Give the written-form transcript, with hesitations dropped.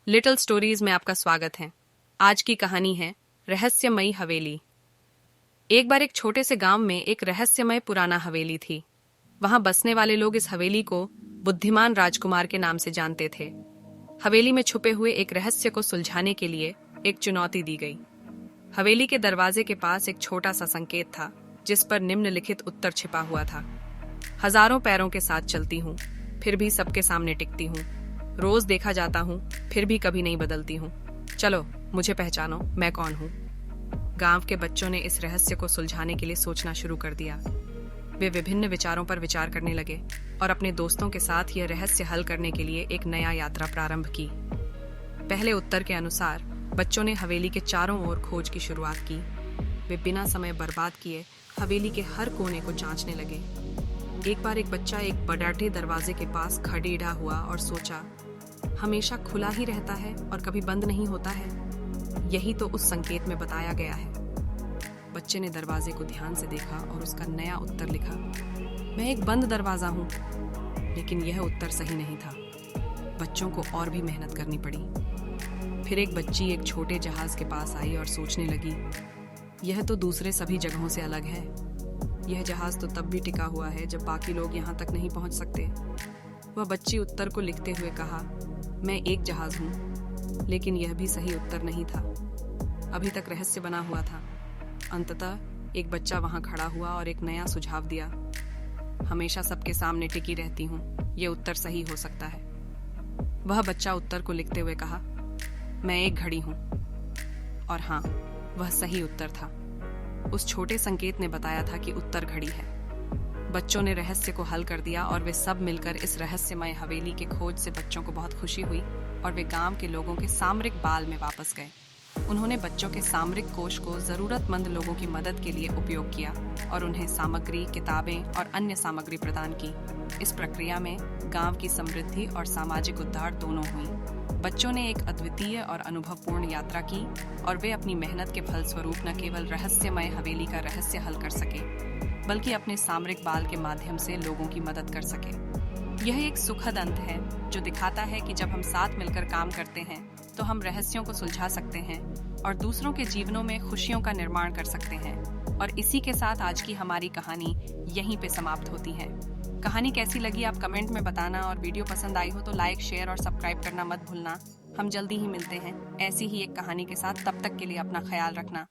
Little stories में आपका स्वागत है। आज की कहानी है रहस्यमयी हवेली। एक बार एक छोटे से गांव में एक रहस्यमय पुराना हवेली थी। वहां बसने वाले लोग इस हवेली को बुद्धिमान राजकुमार के नाम से जानते थे। हवेली में छुपे हुए एक रहस्य को सुलझाने के लिए एक चुनौती दी गई। हवेली के दरवाजे के पास एक छोटा सा संकेत था, जिस पर निम्नलिखित उत्तर छिपा हुआ था। हजारों पैरों के साथ चलती हूँ, फिर भी सबके सामने टिकती हूँ। रोज देखा जाता हूँ, फिर भी कभी नहीं बदलती हूँ। चलो मुझे पहचानो, मैं कौन हूँ। गांव के बच्चों ने इस रहस्य को सुलझाने के लिए सोचना शुरू कर दिया। वे विभिन्न विचारों पर विचार करने लगे और अपने दोस्तों के साथ यह रहस्य हल करने के लिए एक नया यात्रा प्रारंभ की। पहले उत्तर के अनुसार बच्चों ने हवेली के चारों ओर खोज की शुरुआत की। वे बिना समय बर्बाद किए हवेली के हर कोने को जांचने लगे। एक बार एक बच्चा एक बड़ाटे दरवाजे के पास खड़ीड़ा हुआ और सोचा, हमेशा खुला ही रहता है और कभी बंद नहीं होता है। यही तो उस संकेत में बताया गया है। बच्चे ने दरवाजे को ध्यान से देखा और उसका नया उत्तर लिखा, मैं एक बंद दरवाजा हूँ। लेकिन यह उत्तर सही नहीं था। बच्चों को और भी मेहनत करनी पड़ी। फिर एक बच्ची एक छोटे जहाज के पास आई और सोचने लगी, यह तो दूसरे सभी जगहों से अलग है। यह जहाज तो तब भी टिका हुआ है जब बाकी लोग यहाँ तक नहीं पहुँच सकते। वह बच्ची उत्तर को लिखते हुए कहा, मैं एक जहाज हूँ। लेकिन यह भी सही उत्तर नहीं था। अभी तक रहस्य बना हुआ था। अंततः एक बच्चा वहां खड़ा हुआ और एक नया सुझाव दिया, हमेशा सबके सामने टिकी रहती हूँ, यह उत्तर सही हो सकता है। वह बच्चा उत्तर को लिखते हुए कहा, मैं एक घड़ी हूँ। और हाँ, वह सही उत्तर था। उस छोटे संकेत ने बताया था कि उत्तर घड़ी है। बच्चों ने रहस्य को हल कर दिया और वे सब मिलकर इस रहस्यमय हवेली के खोज से बच्चों को बहुत खुशी हुई और वे गांव के लोगों के सामरिक बाल में वापस गए। उन्होंने बच्चों के सामरिक कोष को जरूरतमंद लोगों की मदद के लिए उपयोग किया और उन्हें सामग्री, किताबें और अन्य सामग्री प्रदान की। इस प्रक्रिया में गांव की समृद्धि और सामाजिक उद्धार दोनों हुई। बच्चों ने एक अद्वितीय और अनुभवपूर्ण यात्रा की और वे अपनी मेहनत के फलस्वरूप न केवल रहस्यमय हवेली का रहस्य हल कर सके, बल्कि अपने सामरिक बाल के माध्यम से लोगों की मदद कर सके। यह एक सुखद अंत है जो दिखाता है कि जब हम साथ मिलकर काम करते हैं तो हम रहस्यों को सुलझा सकते हैं और दूसरों के जीवनों में खुशियों का निर्माण कर सकते हैं। और इसी के साथ आज की हमारी कहानी यहीं पे समाप्त होती है। कहानी कैसी लगी आप कमेंट में बताना, और वीडियो पसंद आई हो तो लाइक, शेयर और सब्सक्राइब करना मत भूलना। हम जल्दी ही मिलते हैं ऐसी ही एक कहानी के साथ। तब तक के लिए अपना ख्याल रखना।